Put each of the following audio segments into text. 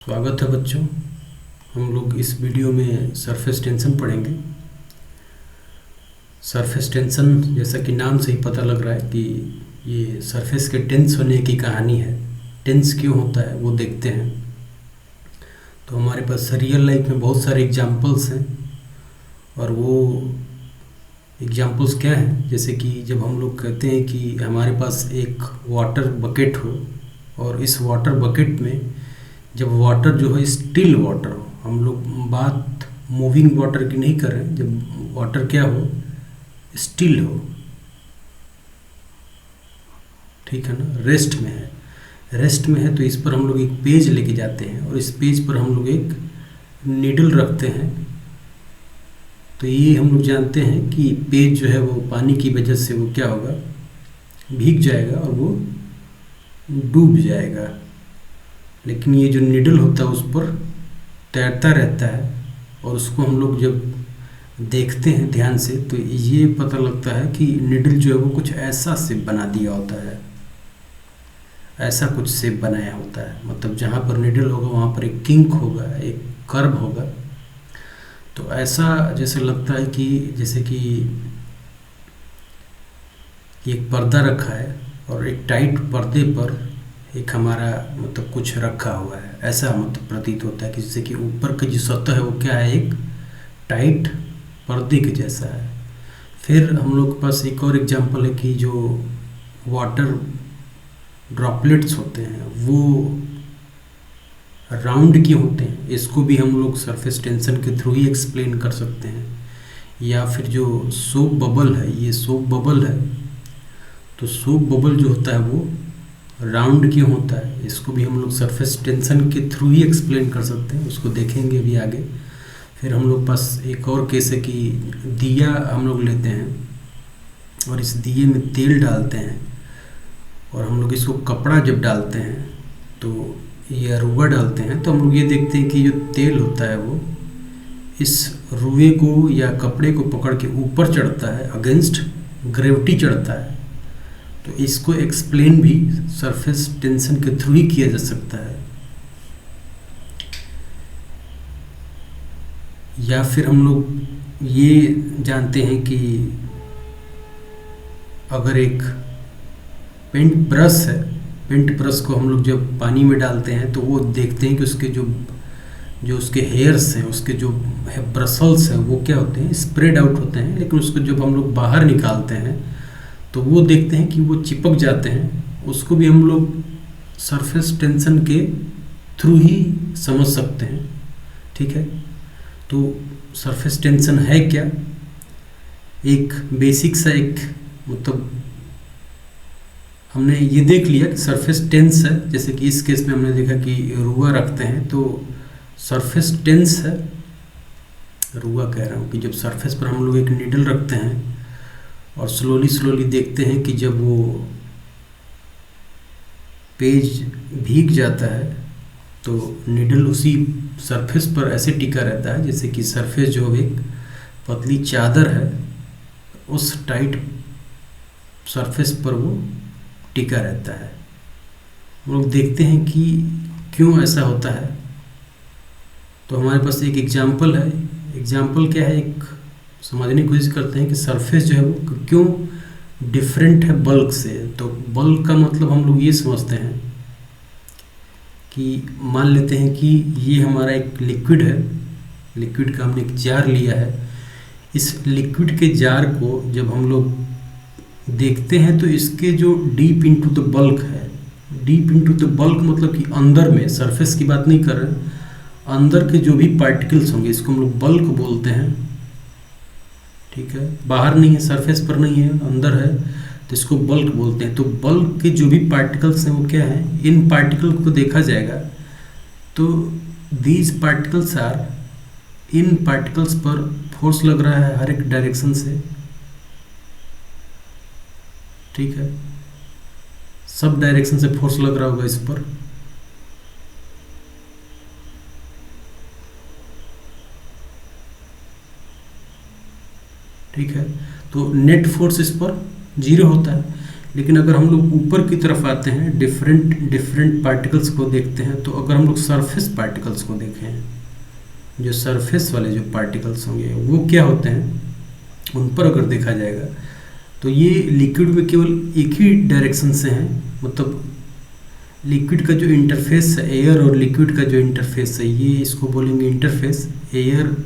स्वागत है बच्चों। हम लोग इस वीडियो में सरफेस टेंशन पढ़ेंगे। सरफेस टेंशन जैसा कि नाम से ही पता लग रहा है कि ये सरफेस के टेंस होने की कहानी है। टेंस क्यों होता है वो देखते हैं। तो हमारे पास रियल लाइफ में बहुत सारे एग्जाम्पल्स हैं और वो एग्जाम्पल्स क्या हैं, जैसे कि जब हम लोग कहते हैं कि हमारे पास एक वाटर बकेट हो और इस वाटर बकेट में जब वाटर जो है स्टिल वाटर हो, हम लोग बात मूविंग वाटर की नहीं कर रहे हैं, जब वाटर क्या हो, स्टिल हो, ठीक है ना, रेस्ट में है। रेस्ट में है तो इस पर हम लोग एक पेज लेके जाते हैं और इस पेज पर हम लोग एक नीडल रखते हैं। तो ये हम लोग जानते हैं कि पेज जो है वो पानी की वजह से वो क्या होगा, भीग जाएगा और वो डूब जाएगा। लेकिन ये जो निडल होता है उस पर तैरता रहता है और उसको हम लोग जब देखते हैं ध्यान से तो ये पता लगता है कि निडल जो है वो कुछ ऐसा शेप बना दिया होता है, ऐसा कुछ शेप बनाया होता है। मतलब जहाँ पर निडल होगा वहाँ पर एक किंक होगा, एक कर्व होगा। तो ऐसा जैसे लगता है कि जैसे कि एक पर्दा रखा है और एक टाइट पर्दे पर एक हमारा मतलब कुछ रखा हुआ है, ऐसा मतलब प्रतीत होता है कि जैसे कि ऊपर की जो सतह है वो क्या है, एक टाइट पर्दे के जैसा है। फिर हम लोग के पास एक और एग्जांपल है कि जो वाटर ड्रॉपलेट्स होते हैं वो राउंड क्यों होते हैं, इसको भी हम लोग सरफेस टेंशन के थ्रू ही एक्सप्लेन कर सकते हैं। या फिर जो सोप बबल है, ये सोप बबल है, तो सोप बबल जो होता है वो राउंड क्यों होता है, इसको भी हम लोग सरफेस टेंशन के थ्रू ही एक्सप्लेन कर सकते हैं, उसको देखेंगे भी आगे। फिर हम लोग पास एक और केस है कि दिया हम लोग लेते हैं और इस दिए में तेल डालते हैं और हम लोग इसको कपड़ा जब डालते हैं तो या रुआ डालते हैं तो हम लोग ये देखते हैं कि जो तेल होता है वो इस रुए को या कपड़े को पकड़ के ऊपर चढ़ता है, अगेंस्ट ग्रेविटी चढ़ता है। तो इसको एक्सप्लेन भी सरफेस टेंशन के थ्रू ही किया जा सकता है। या फिर हम लोग ये जानते हैं कि अगर एक पेंट ब्रश है, पेंट ब्रश को हम लोग जब पानी में डालते हैं तो वो देखते हैं कि उसके जो जो उसके हेयर्स हैं, उसके जो ब्रसल्स हैं वो क्या होते हैं, स्प्रेड आउट होते हैं। लेकिन उसको जब हम लोग बाहर निकालते हैं तो वो देखते हैं कि वो चिपक जाते हैं। उसको भी हम लोग सरफेस टेंशन के थ्रू ही समझ सकते हैं, ठीक है। तो सरफेस टेंशन है क्या, एक बेसिक सा एक मतलब हमने ये देख लिया कि सरफेस टेंस है। जैसे कि इस केस में हमने देखा कि रुआ रखते हैं तो सरफेस टेंस है, रुआ कह रहा हूँ कि जब सरफेस पर हम लोग एक नीडल रखते हैं और स्लोली स्लोली देखते हैं कि जब वो पेज भीग जाता है तो निडल उसी सरफेस पर ऐसे टिका रहता है जैसे कि सरफेस जो एक पतली चादर है, उस टाइट सरफेस पर वो टिका रहता है। हम लोग देखते हैं कि क्यों ऐसा होता है। तो हमारे पास एक एग्जाम्पल है। एग्जाम्पल क्या है, एक समझने की कोशिश करते हैं कि सरफेस जो है वो क्यों डिफरेंट है बल्क से। तो बल्क का मतलब हम लोग ये समझते हैं कि मान लेते हैं कि ये हमारा एक लिक्विड है, लिक्विड का हमने एक जार लिया है। इस लिक्विड के जार को जब हम लोग देखते हैं तो इसके जो डीप इनटू द बल्क है, डीप इनटू द बल्क मतलब कि अंदर में, सरफेस की बात नहीं कर रहे हैं, अंदर के जो भी पार्टिकल्स होंगे इसको हम लोग बल्क बोलते हैं, ठीक है। बाहर नहीं है, सरफेस पर नहीं है, अंदर है, तो इसको बल्क बोलते हैं। तो बल्क के जो भी पार्टिकल्स हैं वो क्या है, इन पार्टिकल को देखा जाएगा तो दीज पार्टिकल्स आर, इन पार्टिकल्स पर फोर्स लग रहा है हर एक डायरेक्शन से, ठीक है, सब डायरेक्शन से फोर्स लग रहा होगा इस पर। ठीक है, तो नेट फोर्स इस पर जीरो होता है। लेकिन अगर हम लोग ऊपर की तरफ आते हैं, डिफरेंट डिफरेंट पार्टिकल्स को देखते हैं, तो अगर हम लोग सरफेस पार्टिकल्स को देखें, जो सरफेस वाले जो पार्टिकल्स होंगे वो क्या होते हैं, उन पर अगर देखा जाएगा तो ये लिक्विड में केवल एक ही डायरेक्शन से हैं। मतलब लिक्विड का जो इंटरफेस है, एयर और लिक्विड का जो इंटरफेस है, ये इसको बोलेंगे इंटरफेस एयर।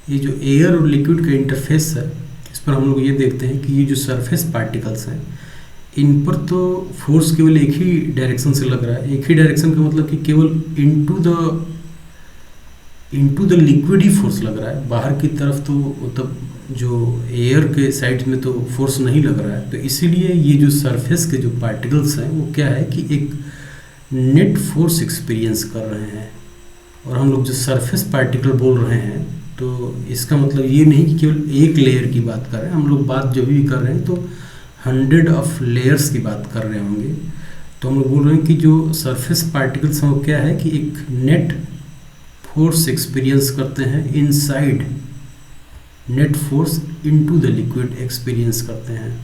ये जो एयर और लिक्विड का इंटरफेस है, इस पर हम लोग ये देखते हैं कि ये जो सरफेस पार्टिकल्स हैं, इन पर तो फोर्स केवल एक ही डायरेक्शन से लग रहा है। एक ही डायरेक्शन का मतलब कि केवल into the liquid he force लग रहा है, बाहर की तरफ तो मतलब जो एयर के साइड में तो फोर्स नहीं लग रहा है। तो इसीलिए ये जो सरफेस के जो पार्टिकल्स हैं वो क्या है कि एक नेट फोर्स एक्सपीरियंस कर रहे हैं। और हम लोग जो सरफेस पार्टिकल बोल रहे हैं, तो इसका मतलब ये नहीं कि केवल एक लेयर की बात कर रहे हैं। हम लोग बात जब भी कर रहे हैं तो 100 ऑफ लेयर्स की बात कर रहे होंगे। तो हम लोग बोल रहे हैं कि जो सरफेस पार्टिकल्स हैं वो क्या है कि एक नेट फोर्स एक्सपीरियंस करते हैं inside, net force into the liquid experience करते हैं।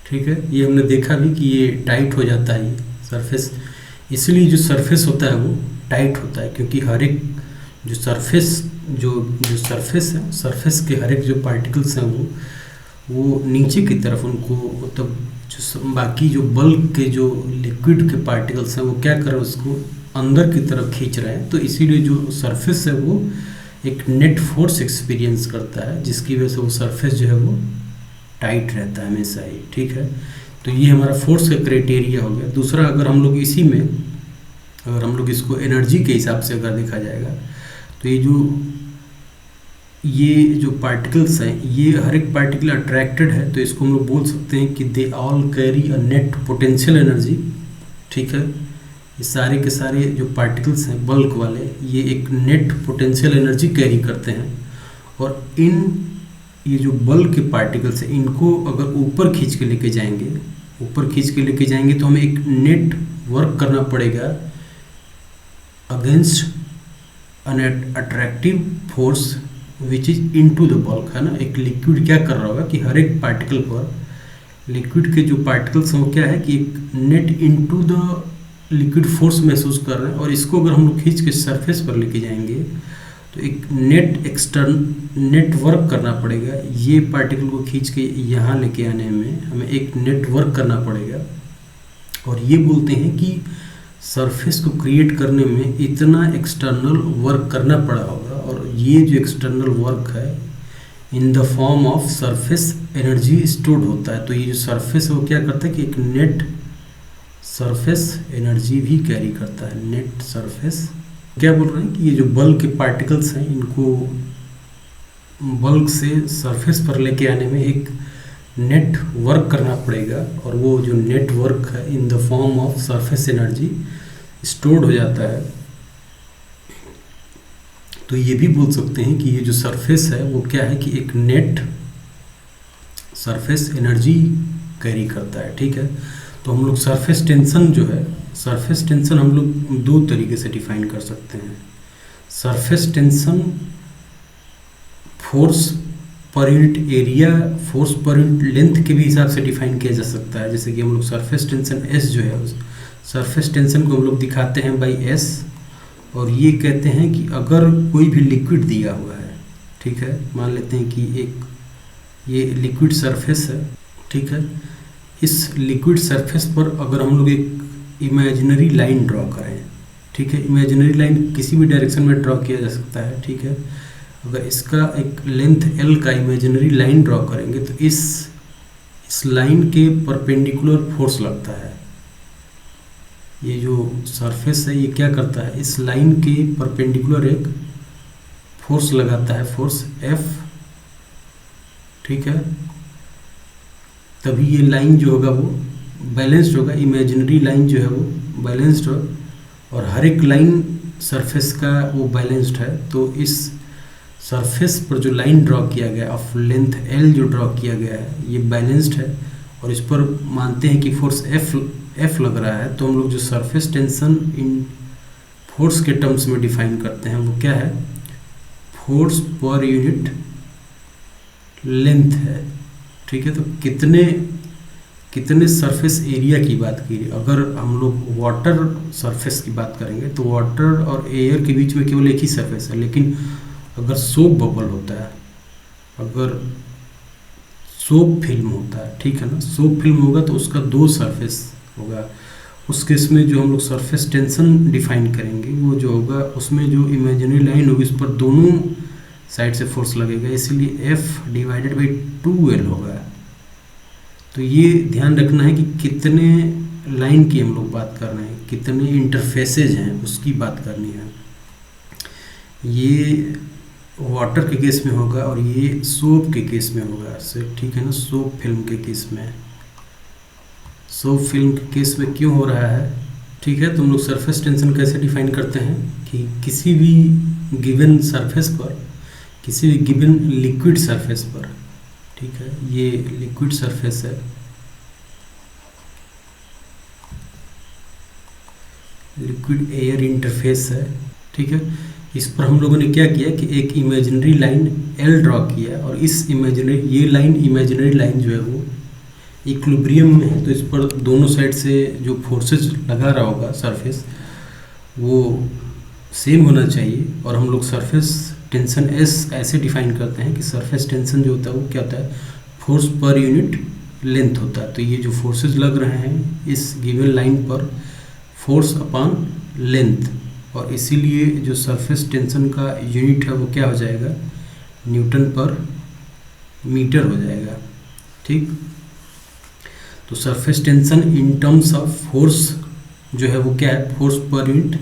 ठीक है, ये हमने देखा भी कि ये टाइट हो जाता है ये सरफेस। इसलिए जो सरफेस होता है वो टाइट होता है, क्योंकि हर एक जो सरफेस जो सरफेस है, सरफेस के हर एक जो पार्टिकल्स हैं वो नीचे की तरफ उनको मतलब जो बाकी जो बल्क के जो लिक्विड के पार्टिकल्स हैं वो क्या कर रहे हैं, उसको अंदर की तरफ खींच रहे हैं। तो इसीलिए जो सरफेस है वो एक नेट फोर्स एक्सपीरियंस करता है, जिसकी वजह से वो सरफेस जो है वो टाइट रहता है हमेशा ही। ठीक है, तो ये हमारा फोर्स का क्राइटेरिया हो गया। दूसरा, अगर हम लोग इसी में अगर हम लोग इसको एनर्जी के हिसाब से अगर देखा जाएगा, तो ये जो पार्टिकल्स हैं, ये हर एक पार्टिकल अट्रैक्टेड है, तो इसको हम लोग बोल सकते हैं कि they all carry a net potential energy. ठीक है, ये सारे के सारे जो पार्टिकल्स हैं बल्क वाले, ये एक नेट पोटेंशियल एनर्जी कैरी करते हैं। और ये जो बल्क के पार्टिकल्स हैं, इनको अगर ऊपर खींच के लेके जाएंगे तो हमें एक नेट वर्क करना पड़ेगा against an attractive force which is into the bulk, है ना। एक लिक्विड क्या कर रहा होगा कि हर एक पार्टिकल पर, लिक्विड के जो पार्टिकल्स हैं वो क्या है कि एक net into the liquid force महसूस कर रहे हैं। और इसको अगर हम लोग खींच के सरफेस पर लेके जाएंगे तो एक नेट वर्क करना पड़ेगा। ये पार्टिकल को खींच के यहाँ लेके आने में हमें एक नेट वर्क करना पड़ेगा। और ये बोलते हैं कि सरफेस को क्रिएट करने में इतना एक्सटर्नल वर्क करना पड़ा होगा। और ये जो एक्सटर्नल वर्क है इन the form of surface energy stored होता है। तो ये जो सरफेस है वो क्या करता है कि एक नेट सरफेस एनर्जी भी कैरी करता है। नेट सरफेस क्या बोल रहे हैं कि ये जो बल्क के पार्टिकल्स हैं, इनको बल्क से सरफेस पर लेके आने में एक नेट वर्क करना पड़ेगा। और वो जो नेट वर्क है इन the form of surface energy stored हो जाता है। तो ये भी बोल सकते हैं कि ये जो सरफेस है वो क्या है कि एक नेट सरफेस एनर्जी कैरी करता है। ठीक है, तो हम लोग सरफेस टेंशन जो है, सरफेस टेंशन हम लोग दो तरीके से डिफाइन कर सकते हैं। सरफेस टेंशन फोर्स पर unit area, force per unit length के भी हिसाब से डिफाइन किया जा सकता है। जैसे कि हम लोग सरफेस टेंशन एस जो है, सरफेस टेंशन को हम लोग दिखाते हैं बाई एस। और ये कहते हैं कि अगर कोई भी लिक्विड दिया हुआ है, ठीक है, मान लेते हैं कि ये लिक्विड सरफेस है। ठीक है, इस लिक्विड सरफेस पर अगर हम लोग एक इमेजिनरी लाइन ड्रॉ करें, ठीक है, इमेजिनरी लाइन किसी भी डायरेक्शन में ड्रॉ किया जा सकता है। ठीक है, अगर इसका एक लेंथ एल का इमेजिनरी लाइन ड्रॉ करेंगे तो इस लाइन के परपेंडिकुलर फोर्स लगता है। ये जो सरफेस है ये क्या करता है, इस लाइन के परपेंडिकुलर एक फोर्स लगाता है, फोर्स एफ। ठीक है, तभी ये लाइन जो होगा वो बैलेंस्ड होगा, इमेजिनरी लाइन जो है वो बैलेंस्ड हो। और हर एक लाइन सरफेस का वो बैलेंस्ड है। तो इस सरफेस पर जो लाइन ड्रॉ किया गया ऑफ लेंथ एल जो ड्रॉ किया गया है ये बैलेंस्ड है। और इस पर मानते हैं कि फोर्स एफ लग रहा है। तो हम लोग जो सरफेस टेंशन इन फोर्स के टर्म्स में डिफाइन करते हैं, वो क्या है, फोर्स पर यूनिट लेंथ है। ठीक है, तो कितने कितने सरफेस एरिया की बात की। अगर हम लोग वाटर सरफेस की बात करेंगे तो वाटर और एयर के बीच में केवल एक ही सरफेस है, लेकिन अगर सोप बबल होता है, अगर सोप फिल्म होता है, ठीक है ना, सोप फिल्म होगा तो उसका दो सरफेस होगा। उस केस में जो हम लोग सरफेस टेंशन डिफाइन करेंगे वो जो होगा, उसमें जो इमेजिनरी लाइन होगी उस पर दोनों साइड से फोर्स लगेगा, इसीलिए F/2L होगा। तो ये ध्यान रखना है कि कितने लाइन की हम लोग बात कर रहे हैं, कितने इंटरफेसेज हैं उसकी बात करनी है। ये वाटर के केस में होगा और ये सोप के केस में होगा, ठीक है ना, सोप फिल्म के केस में। सोप फिल्म के केस में क्यों हो रहा है, ठीक है। तो हम लोग सरफेस टेंशन कैसे डिफाइन करते हैं कि किसी भी गिवन सरफेस पर, किसी भी गिवन लिक्विड सरफेस पर, ठीक है, ये लिक्विड सरफेस है, लिक्विड एयर इंटरफेस है, ठीक है। इस पर हम लोगों ने क्या किया कि एक इमेजिनरी लाइन L ड्रॉ किया, और इस इमेजिनरी, ये लाइन इमेजिनरी लाइन जो है वो इक्विलिब्रियम में है, तो इस पर दोनों साइड से जो फोर्सेज लगा रहा होगा सरफेस वो सेम होना चाहिए। और हम लोग सरफेस टेंशन S ऐसे डिफाइन करते हैं कि सरफेस टेंशन जो होता है वो क्या होता है, फोर्स पर यूनिट लेंथ होता है। तो ये जो फोर्सेज लग रहे हैं इस गिवन लाइन पर, फोर्स अपॉन लेंथ, और इसीलिए जो सरफेस टेंशन का यूनिट है वो क्या हो जाएगा, न्यूटन पर मीटर हो जाएगा, ठीक। तो surface tension in terms of force जो है वो क्या है, फोर्स पर यूनिट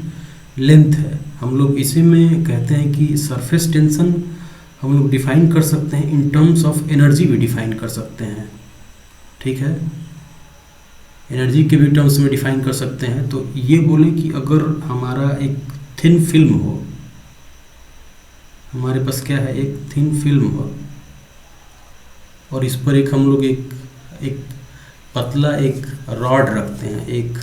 लेंथ है। हम लोग इसी में कहते हैं कि सरफेस टेंशन हम लोग डिफाइन कर सकते हैं, इन टर्म्स ऑफ एनर्जी भी डिफाइन कर सकते हैं, ठीक है, एनर्जी के भी टर्म्स में डिफाइन कर सकते हैं। तो ये बोले कि अगर हमारा एक थिन फिल्म हो, हमारे पास क्या है, एक थिन फिल्म हो, और इस पर एक हम लोग एक पतला एक रॉड रखते हैं, एक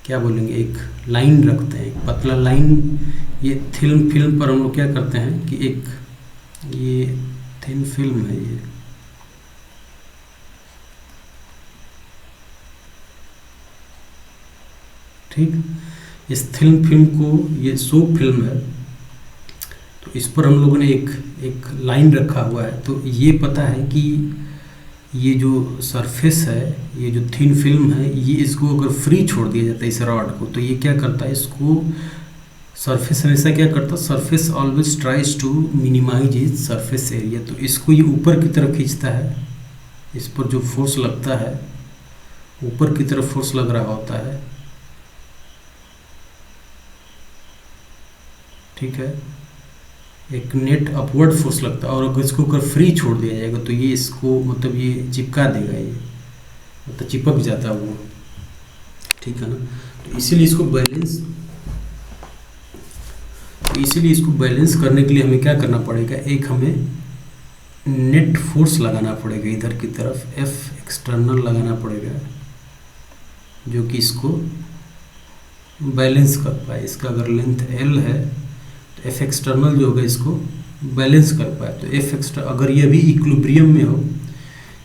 क्या बोलेंगे, एक लाइन रखते हैं, एक पतला लाइन। ये थिन फिल्म पर हम लोग क्या करते हैं कि एक ये थिन फिल्म है, ये ठीक, इस थिन फिल्म को, ये सोप फिल्म है, तो इस पर हम लोगों ने एक लाइन रखा हुआ है। तो ये पता है कि ये जो सरफेस है, ये जो थिन फिल्म है, ये इसको अगर फ्री छोड़ दिया जाता है इस रॉड को, तो ये क्या करता है, इसको सरफेस हमेशा क्या करता है, surface always tries to minimise is surface area. तो इसको ये ऊपर की तरफ खींचता है, इस पर जो फोर्स लगता है ऊपर की तरफ फोर्स लग रहा होता है, ठीक है, एक नेट अपवर्ड फोर्स लगता है। और अगर इसको अगर फ्री छोड़ दिया जाएगा तो ये इसको मतलब ये चिपका देगा, ये मतलब चिपक जाता है वो, ठीक है ना। तो इसीलिए इसको बैलेंस करने के लिए हमें क्या करना पड़ेगा, एक हमें नेट फोर्स लगाना पड़ेगा, इधर की तरफ F एक्सटर्नल लगाना पड़ेगा, जो कि इसको बैलेंस कर पाए। इसका अगर लेंथ L है तो F एक्सटर्नल जो होगा इसको बैलेंस कर पाए। तो F एक्सटर्नल अगर ये भी इक्विलिब्रियम में हो,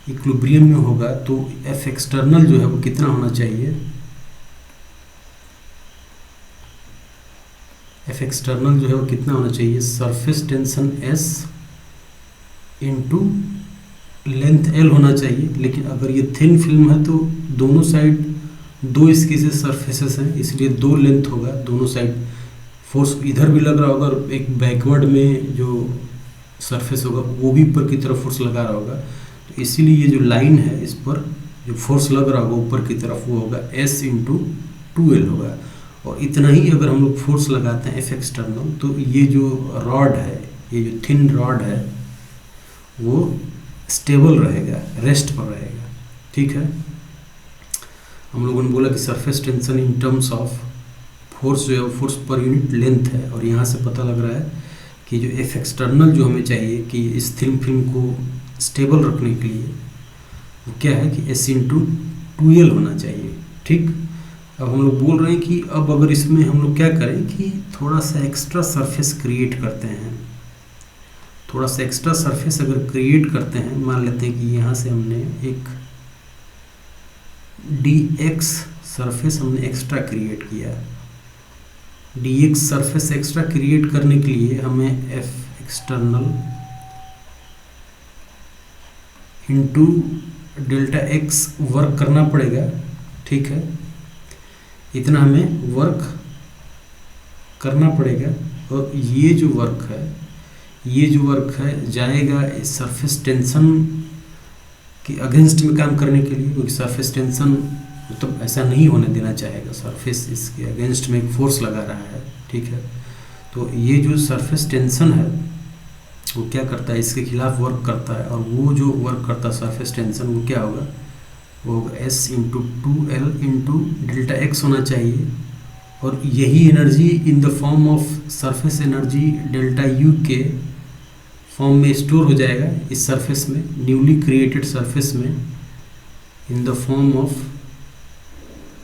इक्विलिब्रियम में होगा तो F एक्सटर्नल जो है वो कितना होना चाहिए, F एक्सटर्नल जो है वो कितना होना चाहिए, surface tension S into length L होना चाहिए। लेकिन अगर ये थिन फिल्म है तो दोनों साइड दो इसकी से सरफेसेस हैं, इसलिए दो लेंथ होगा, दोनों साइड फोर्स इधर भी लग रहा होगा, और एक बैकवर्ड में जो सरफेस होगा वो भी ऊपर की तरफ फोर्स लगा रहा होगा। तो इसीलिए ये जो लाइन है इस पर जो फोर्स लग रहा होगा ऊपर की तरफ वो होगा S इंटू 2L होगा। और इतना ही अगर हम लोग फोर्स लगाते हैं F एक्सटर्नल, तो ये जो रॉड है, ये जो थिन रॉड है वो स्टेबल रहेगा, रेस्ट पर रहेगा, ठीक है। हम लोगों ने बोला कि surface tension in terms of force जो है फोर्स पर यूनिट लेंथ है, और यहाँ से पता लग रहा है कि जो F एक्सटर्नल जो हमें चाहिए कि इस थिन फिल्म को स्टेबल रखने के लिए वो क्या है कि S इंटू 2L होना चाहिए, ठीक। अब हम लोग बोल रहे हैं कि अब अगर इसमें हम लोग क्या करें कि थोड़ा सा एक्स्ट्रा सरफेस क्रिएट करते हैं। थोड़ा सा एक्स्ट्रा सरफेस अगर क्रिएट करते हैं, मान लेते हैं कि यहाँ से हमने एक dx सरफेस हमने एक्स्ट्रा क्रिएट किया। dx सरफेस एक्स्ट्रा क्रिएट करने के लिए हमें f external into delta x work करना पड़ेगा, ठीक है। इतना हमें वर्क करना पड़ेगा और ये जो वर्क है जाएगा इस सरफेस टेंशन के अगेंस्ट में काम करने के लिए, क्योंकि सरफेस टेंशन मतलब ऐसा नहीं होने देना चाहेगा। सरफेस इसके अगेंस्ट में एक फोर्स लगा रहा है, ठीक है। तो ये जो सरफेस टेंशन है वो क्या करता है, इसके खिलाफ वर्क करता है, और वो जो वर्क करता है सरफेस टेंशन वो क्या होगा, वो होगा S into 2L into delta x होना चाहिए। और यही energy in the form of surface energy delta U के फॉर्म में स्टोर हो जाएगा इस सरफेस में, न्यूली क्रिएटेड सरफेस में, इन the form of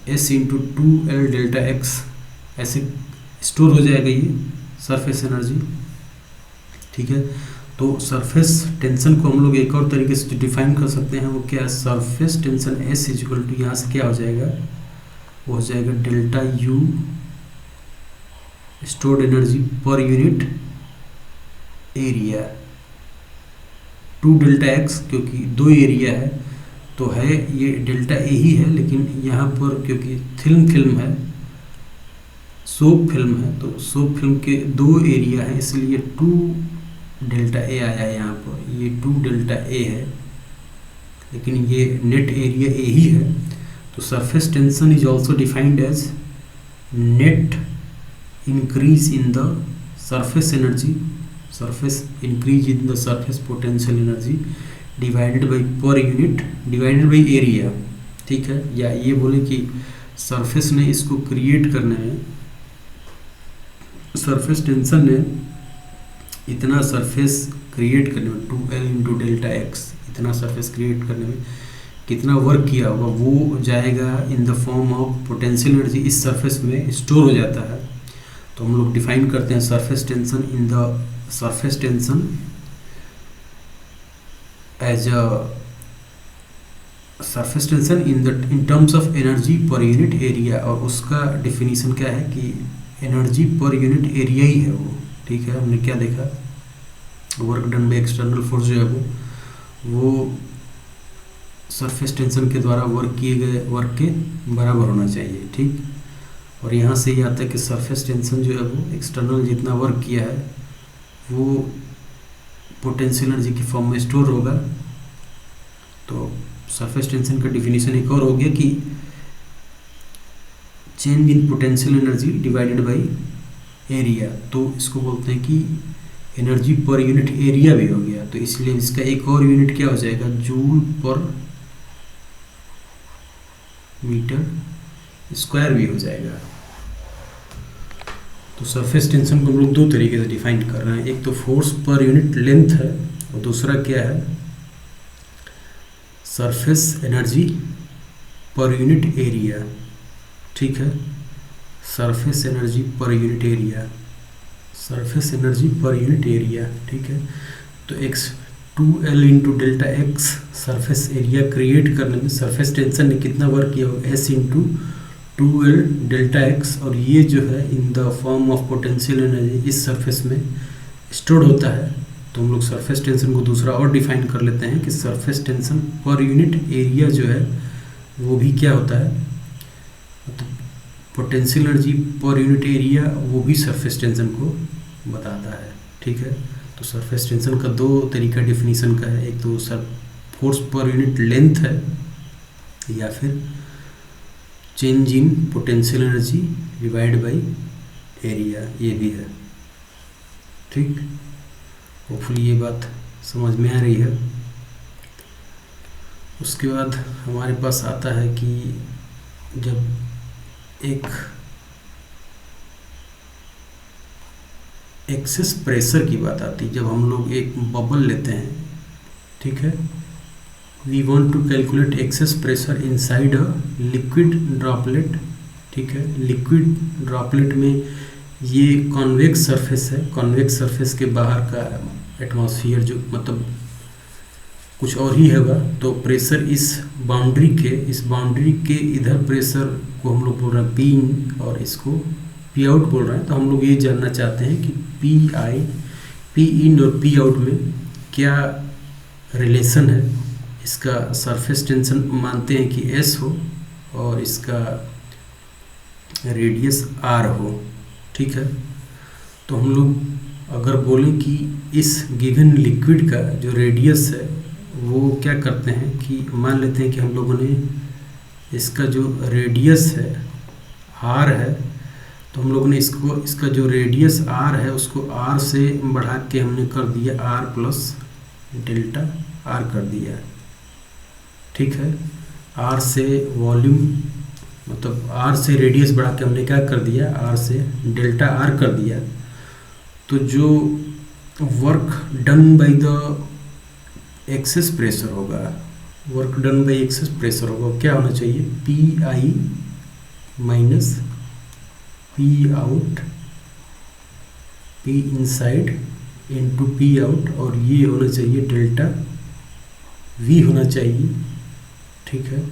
S into 2L delta x. ऐसे स्टोर हो जाएगा ये सरफेस एनर्जी, ठीक है। तो सरफेस टेंशन को हम लोग एक और तरीके से डिफाइन कर सकते हैं, वो क्या है, surface tension S equal to यहाँ से क्या हो जाएगा, वो हो जाएगा delta U stored energy per unit area to delta x, क्योंकि दो एरिया है तो है ये डेल्टा ए ही है, लेकिन यहाँ पर क्योंकि फिल्म है, सोप फिल्म है, तो सोप फिल्म के दो एरिया है, इसलिए 2 डेल्टा ए आया है यहाँ पर। ये 2 डेल्टा ए है, लेकिन ये नेट एरिया ए ही है। तो surface tension is also defined as net increase in the surface energy, surface increase in the surface potential energy divided by per unit divided by area, ठीक है। या ये बोले कि सरफेस ने इसको क्रिएट करने में, सरफेस टेंशन ने इतना सरफेस क्रिएट करने में 2L इंटू डेल्टा एक्स, इतना सरफेस क्रिएट करने में कितना वर्क किया होगा, वो जाएगा in the form of potential energy, इस सरफेस में स्टोर हो जाता है। तो हम लोग डिफाइन करते हैं surface tension in the surface tension as a surface tension in terms of energy per unit area, और उसका डिफिनीशन क्या है कि एनर्जी पर यूनिट एरिया ही है वो, ठीक है। हमने क्या देखा, work done by external force जो है वो सरफेस टेंशन के द्वारा वर्क किए गए वर्क के बराबर होना चाहिए, ठीक। और यहाँ से ये आता है कि सरफेस टेंशन जो है वो एक्सटर्नल जितना वर्क किया है वो पोटेंशियल एनर्जी की फॉर्म में स्टोर होगा। तो सरफेस टेंशन का डिफिनीशन एक और हो गया कि change in potential energy divided by area, तो इसको बोलते हैं कि एनर्जी पर यूनिट एरिया भी हो गया। तो इसलिए इसका एक और यूनिट क्या हो जाएगा, जूल पर मीटर स्क्वायर भी हो जाएगा। तो सरफेस टेंशन को हम लोग दो तरीके से डिफाइन कर रहे हैं, एक तो फोर्स पर यूनिट लेंथ है और दूसरा क्या है, surface energy per unit area, ठीक है। Surface energy per unit area, surface energy per unit area, ठीक है। तो x 2L into delta x surface area create करने में सरफेस टेंशन ने कितना वर्क किया होगा, S into 2L delta x, और ये जो है इन the form of potential energy इस सरफेस में स्टोर होता है। तो हम लोग सरफेस टेंशन को दूसरा और डिफाइन कर लेते हैं कि सरफेस टेंशन पर यूनिट एरिया जो है वो भी क्या होता है, तो potential energy per unit area वो भी सरफेस टेंशन को बताता है, ठीक है। तो सरफेस टेंशन का दो तरीका डिफिनीशन का है, एक तो sir force per unit length है या फिर change in potential energy divide by area, ये भी है, ठीक। होपफुली ये बात समझ में आ रही है। उसके बाद हमारे पास आता है कि जब एक एक्सेस प्रेशर की बात आती है, जब हम लोग एक बबल लेते हैं, ठीक है, we want to calculate excess pressure inside a liquid droplet ठीक है। लिक्विड ड्रॉपलेट में ये कॉन्वेक्स सरफेस है, कॉन्वेक्स सरफेस के बाहर का एटमॉस्फेयर जो मतलब कुछ और ही होगा। तो प्रेशर इस बाउंड्री के इधर प्रेशर को हम लोग बोल रहे हैं पी इन और इसको पी आउट बोल रहे हैं। तो हम लोग ये जानना चाहते हैं कि पी इन और पी आउट में क्या रिलेशन है। इसका सरफेस टेंशन मानते हैं कि एस हो और इसका रेडियस आर हो, ठीक है। तो हम लोग अगर बोलें कि इस गिवन लिक्विड का जो रेडियस है वो क्या करते हैं कि मान लेते हैं कि हम लोगों ने इसका जो रेडियस है आर है, तो हम लोगों ने इसका जो रेडियस आर है उसको आर से बढ़ा के हमने कर दिया आर प्लस डेल्टा आर कर दिया, ठीक है। आर से वॉल्यूम मतलब आर से रेडियस बढ़ा के हमने क्या कर दिया, आर से डेल्टा आर कर दिया। तो जो work done by the excess pressure होगा, work done by excess pressure होगा, क्या होना चाहिए, पी आई minus P out, P inside into P out, और ये होना चाहिए डेल्टा वी होना चाहिए, ठीक है।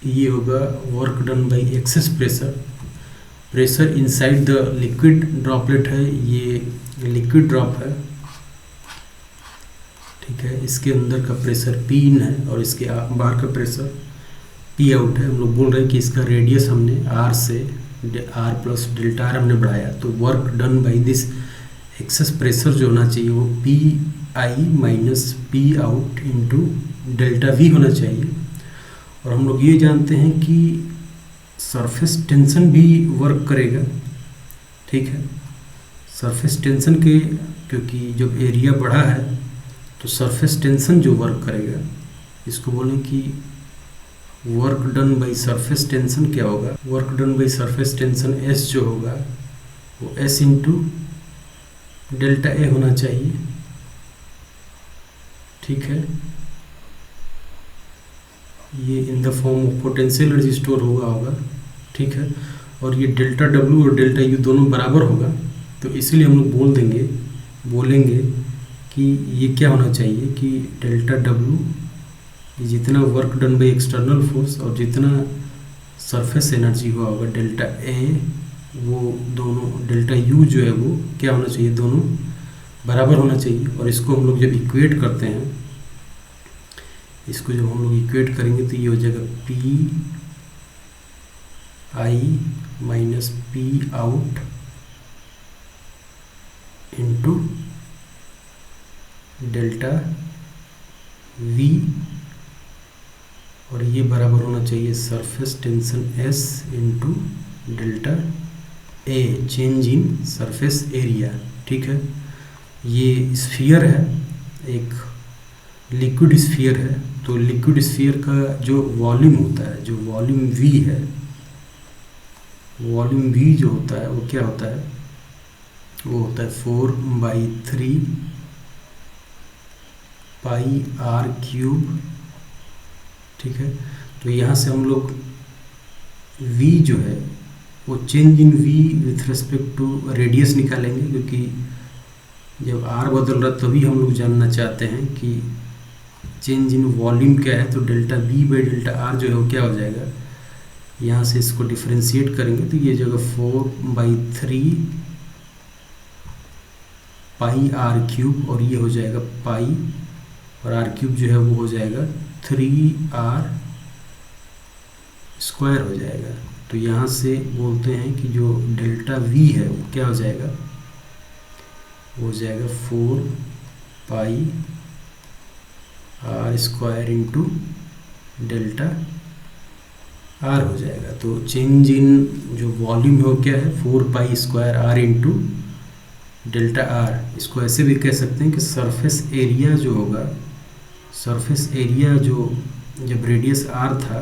ये होगा work done by excess pressure inside the liquid droplet है, ये लिक्विड ड्रॉप है, ठीक है। इसके अंदर का प्रेशर पी इन है और इसके बाहर का प्रेशर पी आउट है। हम लोग बोल रहे हैं कि इसका रेडियस हमने आर से आर प्लस डेल्टा आर हमने बढ़ाया, तो work done by this excess pressure जो होना चाहिए वो P I minus P out into delta we होना चाहिए। और हम लोग ये जानते हैं कि सरफेस टेंशन भी वर्क करेगा, ठीक है। सरफेस टेंशन के क्योंकि जब एरिया बढ़ा है तो सरफेस टेंशन जो वर्क करेगा, इसको बोलें कि work done by surface tension क्या होगा, work done by surface tension S जो होगा वो एस इंटू डेल्टा ए होना चाहिए, ठीक है। ये इन the form of potential energy store होगा, ठीक है। और ये डेल्टा डब्ल्यू और डेल्टा यू दोनों बराबर होगा, तो इसीलिए हम लोग बोलेंगे कि ये क्या होना चाहिए कि डेल्टा डब्ल्यू जितना work done by external force और जितना सरफेस एनर्जी हुआ होगा डेल्टा ए, वो दोनों डेल्टा यू जो है वो क्या होना चाहिए, दोनों बराबर होना चाहिए। और इसको हम लोग जब इक्वेट करते हैं, इसको जब हम लोग इक्वेट करेंगे तो ये हो जाएगा P I minus P out into delta we, और ये बराबर होना चाहिए surface tension S into delta A, change in surface area, ठीक है। ये स्फीयर है, एक लिक्विड स्फीयर है, तो लिक्विड स्फीयर का जो वॉल्यूम होता है, जो वॉल्यूम वी है, वॉल्यूम वी जो होता है वो क्या होता है, वो होता है 4/3 पाई आर क्यूब, ठीक है। तो यहाँ से हम लोग v जो है वो change in v with respect to radius निकालेंगे, क्योंकि जब r बदल रहा तभी हम लोग जानना चाहते हैं कि चेंज इन वॉल्यूम क्या है। तो delta v by delta r जो है वो क्या हो जाएगा, यहाँ से इसको डिफरेंशिएट करेंगे तो ये जगह 4/3 पाई आर क्यूब, और ये हो जाएगा पाई, और आर क्यूब जो है वो हो जाएगा 3r स्क्वायर हो जाएगा। तो यहाँ से बोलते हैं कि जो डेल्टा v है वो क्या हो जाएगा, वो हो जाएगा 4 pi are square into delta R हो जाएगा। तो चेंज इन जो वॉल्यूम है वो क्या है, 4 pi square r into delta r. इसको ऐसे भी कह सकते हैं कि सरफेस एरिया जो होगा, सरफेस एरिया जो जब रेडियस आर था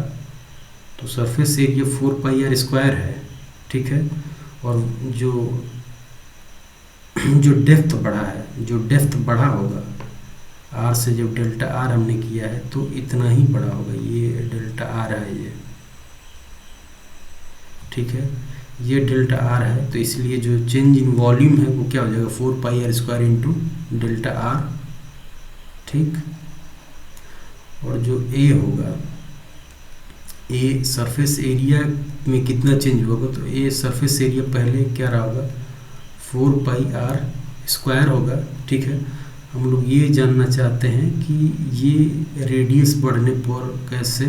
तो surface area 4 pi are square है, ठीक है। और जो डेप्थ बढ़ा है, जो डेप्थ बढ़ा होगा आर से, जब डेल्टा आर हमने किया है तो इतना ही बढ़ा होगा, ये डेल्टा आर है ये, ठीक है। ये डेल्टा आर है, तो इसलिए जो चेंज इन वॉल्यूम है वो क्या हो जाएगा 4πr² इंटू डेल्टा आर, ठीक। और जो ए होगा, ए सरफेस एरिया में कितना चेंज होगा, तो ए सरफेस एरिया पहले क्या रहा होगा 4πr² होगा, ठीक है। हम लोग ये जानना चाहते हैं कि ये रेडियस बढ़ने पर कैसे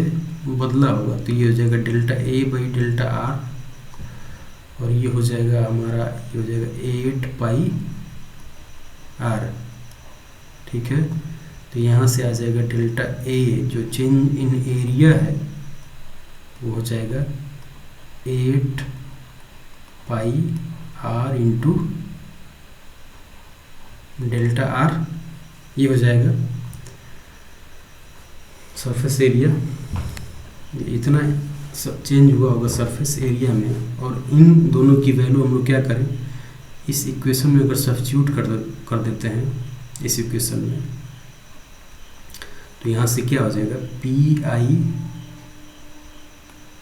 बदला होगा, तो ये हो जाएगा delta A by delta R, और ये हो जाएगा हमारा, ये हो जाएगा 8πr, ठीक है। तो यहाँ से आ जाएगा डेल्टा ए जो चेंज इन एरिया है वो हो जाएगा 8πr इंटू डेल्टा आर, ये हो जाएगा सरफेस एरिया। इतना सब चेंज हुआ होगा सरफेस एरिया में, और इन दोनों की वैल्यू हम लोग क्या करें, इस इक्वेशन में अगर सब्स्टिट्यूट कर देते हैं इस इक्वेशन में, तो यहाँ से क्या हो जाएगा पी आई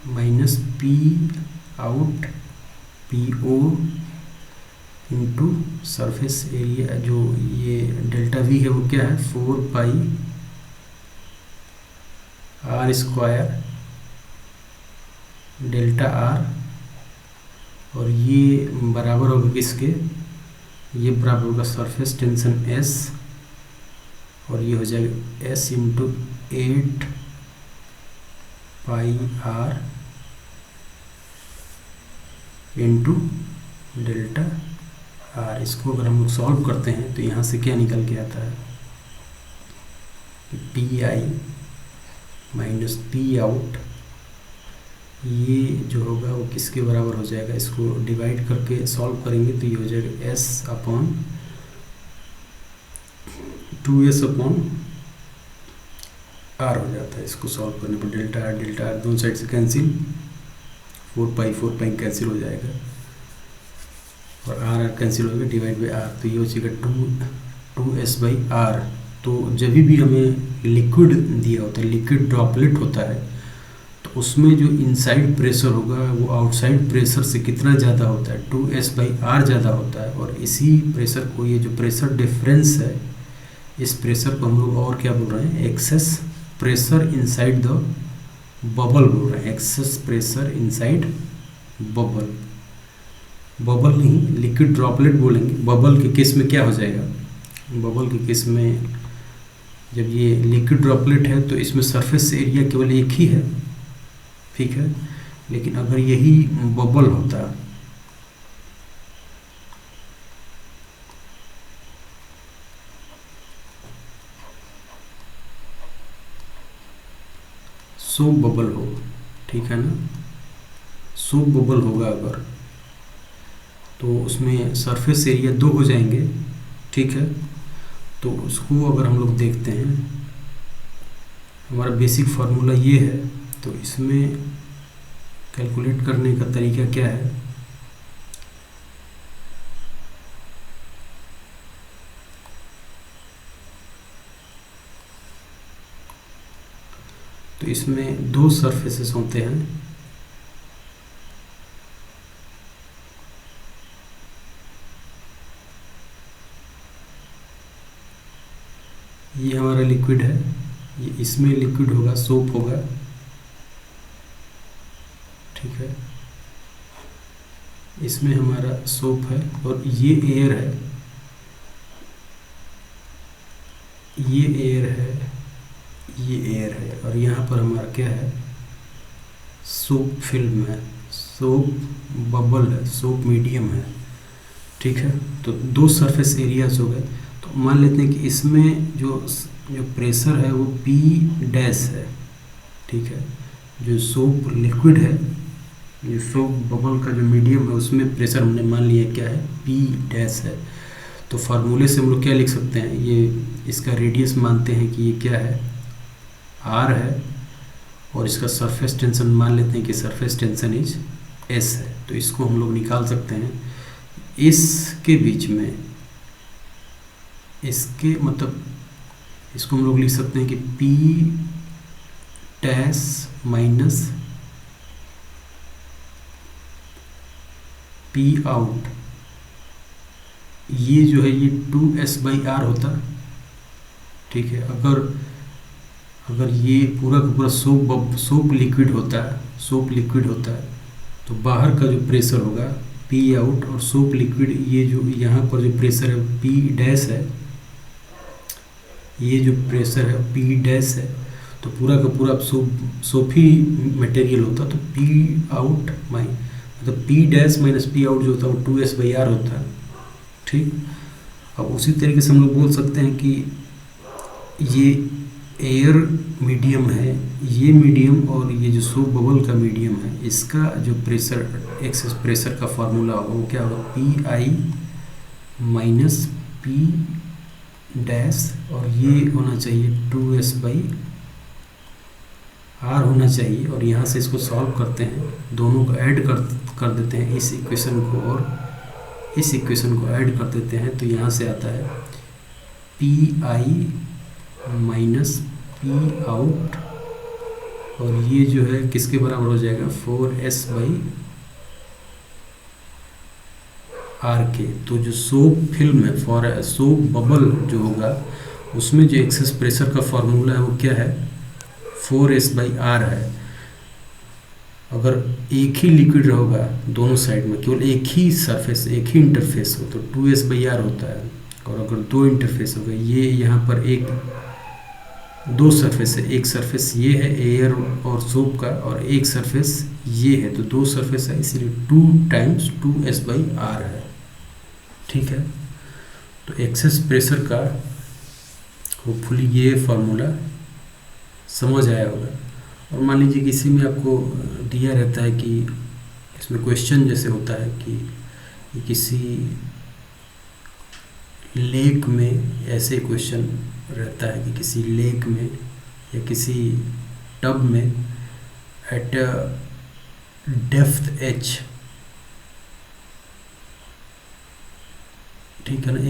minus P out P o into surface area, जो ये डेल्टा वी है वो क्या है 4πr² डेल्टा आर, और ये बराबर होगा किसके, ये बराबर होगा सरफेस टेंशन एस, और ये हो जाएगा S into 8πr into delta r. इसको अगर हम लोग सॉल्व करते हैं तो यहाँ से क्या निकल के आता है, P I minus P out, ये जो होगा वो किसके बराबर हो जाएगा, इसको डिवाइड करके सॉल्व करेंगे तो ये हो जाएगा S upon 2s upon are हो जाता है। इसको सॉल्व करने पर डेल्टा आर दोनों साइड से कैंसिल, 4π कैंसिल हो जाएगा, और आर कैंसिल हो गया, डिवाइड बाई आर, तो ये हो जाएगा 2s/r। तो जब भी हमें लिक्विड दिया होता है, लिक्विड ड्रॉपलेट होता है, तो उसमें जो इनसाइड प्रेशर होगा वो आउटसाइड प्रेशर से कितना ज़्यादा होता है, 2s/r ज़्यादा होता है। और इसी प्रेशर को, ये जो प्रेशर डिफरेंस है, इस प्रेशर को हम लोग और क्या बोल रहे हैं, access pressure inside the bubble बोल रहे हैं, access pressure inside bubble. Bubble नहीं, लिक्विड ड्रॉपलेट बोलेंगे। बबल के केस में क्या हो जाएगा, बबल के केस में जब ये लिक्विड ड्रॉपलेट है तो इसमें सरफेस एरिया केवल एक ही है, ठीक है। लेकिन अगर यही बबल होता, सोप बबल हो, ठीक है ना, सोप बबल होगा अगर, तो उसमें सरफेस एरिया 2 हो जाएंगे, ठीक है। तो उसको अगर हम लोग देखते हैं, हमारा बेसिक फार्मूला ये है, तो इसमें कैलकुलेट करने का तरीका क्या है, तो इसमें 2 सरफेसेस होते हैं, ये हमारा लिक्विड है, ये इसमें लिक्विड होगा, सोप होगा, ठीक है। इसमें हमारा सोप है, और ये एयर है, ये एयर है, ये एयर है, और यहाँ पर हमारा क्या है, सोप फिल्म है, सोप बबल है, सोप मीडियम है, ठीक है। तो 2 सरफेस एरियाज हो गए। तो मान लेते हैं कि इसमें जो प्रेशर है वो P डैश है, ठीक है। जो सोप लिक्विड है, जो सोप बबल का जो मीडियम है, उसमें प्रेशर हमने मान लिया क्या है, P डैश है। तो फार्मूले से हम लोग क्या लिख सकते हैं, ये इसका रेडियस मानते हैं कि ये क्या है, R है, और इसका सरफेस टेंशन मान लेते हैं कि सरफेस टेंशन इज S है। तो इसको हम लोग निकाल सकते हैं, इसके बीच में, इसके मतलब इसको हम लोग लिख सकते हैं कि P dash minus P out, ये जो है ये 2S/R होता। ठीक है, अगर ये पूरा का पूरा सोप लिक्विड होता है, सोप लिक्विड होता है, तो बाहर का जो प्रेशर होगा पी आउट, और सोप लिक्विड ये जो यहाँ पर जो प्रेशर है पी डैश है, ये जो प्रेशर है पी डैश है, तो पूरा का पूरा सोफी मटेरियल होता, तो पी आउट मतलब P dash minus P out जो होता है वो 2S/R होता है। ठीक, अब उसी तरीके से हम लोग बोल सकते हैं कि ये एयर मीडियम है, ये मीडियम और ये जो सोप बबल का मीडियम है, इसका जो प्रेशर एक्सेस प्रेशर का फार्मूला होगा वो क्या होगा, P I minus P dash, और ये होना चाहिए 2S/R होना चाहिए। और यहाँ से इसको सॉल्व करते हैं, दोनों को ऐड कर देते हैं, इस इक्वेशन को और इस इक्वेशन को ऐड कर देते हैं, तो यहाँ से आता है P I minus P out, और ये जो है किसके बराबर हो जाएगा 4S/R के। तो जो सोप फिल्म है फॉर सोप बबल जो होगा उसमें जो एक्सेस प्रेशर का फॉर्मूला है वो क्या है, 4S/R है। अगर एक ही लिक्विड होगा दोनों साइड में, केवल एक ही सरफेस एक ही इंटरफेस हो, तो 2S/R होता है। और अगर दो इंटरफेस हो गए, ये यहाँ पर दो सरफेस है, एक सरफेस ये है एयर और सोप का, और एक सरफेस ये है, तो दो सरफेस है, इसलिए 2 टाइम्स 2S/R है। ठीक है, तो एक्सेस प्रेशर का होपफुली ये फार्मूला समझ आया होगा। और मान लीजिए किसी में आपको दिया रहता है कि इसमें क्वेश्चन जैसे होता है कि किसी लेक में, ऐसे क्वेश्चन रहता है कि किसी लेक में या किसी टब में एट डेप्थ h, ठीक है ना,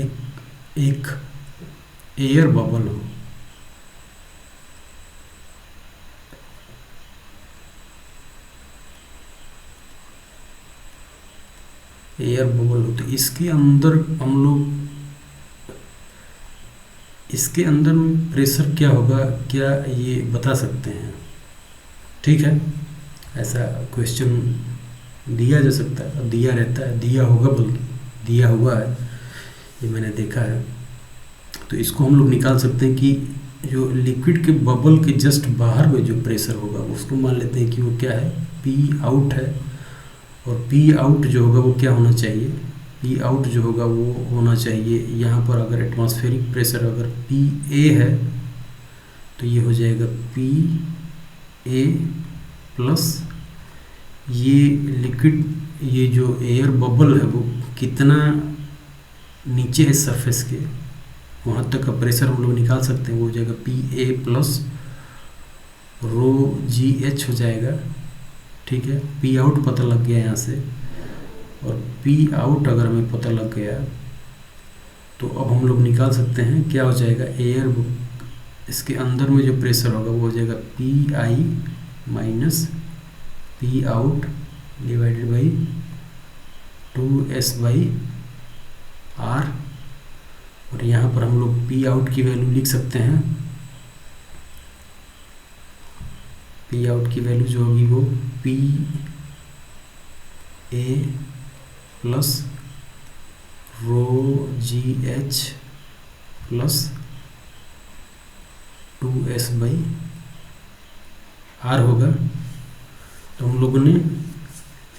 एक एयर बबल हो, एयर बबल हो, तो इसके अंदर हम लोग इसके अंदर प्रेशर क्या होगा, क्या ये बता सकते हैं। ठीक है, ऐसा क्वेश्चन दिया जा सकता है, दिया रहता है, दिया होगा, बल्कि दिया हुआ है, ये मैंने देखा है। तो इसको हम लोग निकाल सकते हैं कि जो लिक्विड के बबल के जस्ट बाहर में जो प्रेशर होगा उसको मान लेते हैं कि वो क्या है, पी आउट है। और पी आउट जो होगा वो क्या होना चाहिए, पी आउट जो होगा वो होना चाहिए, यहाँ पर अगर एटमॉस्फेरिक प्रेशर अगर पी ए है तो ये हो जाएगा पी ए प्लस ये लिक्विड, ये जो एयर बबल है वो कितना नीचे है सरफेस के, वहाँ तक का प्रेशर हम लोग निकाल सकते हैं, वो हो जाएगा P A plus row ji H हो जाएगा। ठीक है, पी आउट पता लग गया यहाँ से, और पी आउट अगर हमें पता लग गया तो अब हम लोग निकाल सकते हैं क्या हो जाएगा, एयर इसके अंदर में जो प्रेशर होगा वो हो जाएगा P I minus P out divided by 2S/R। और यहाँ पर हम लोग पी आउट की वैल्यू लिख सकते हैं, पी आउट की वैल्यू जो होगी वो P A plus row ji H plus 2S/R होगा। तो हम लोगों ने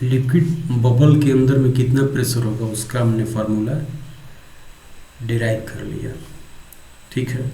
लिक्विड बबल के अंदर में कितना प्रेशर होगा उसका हमने फार्मूला डिराइव कर लिया। ठीक है।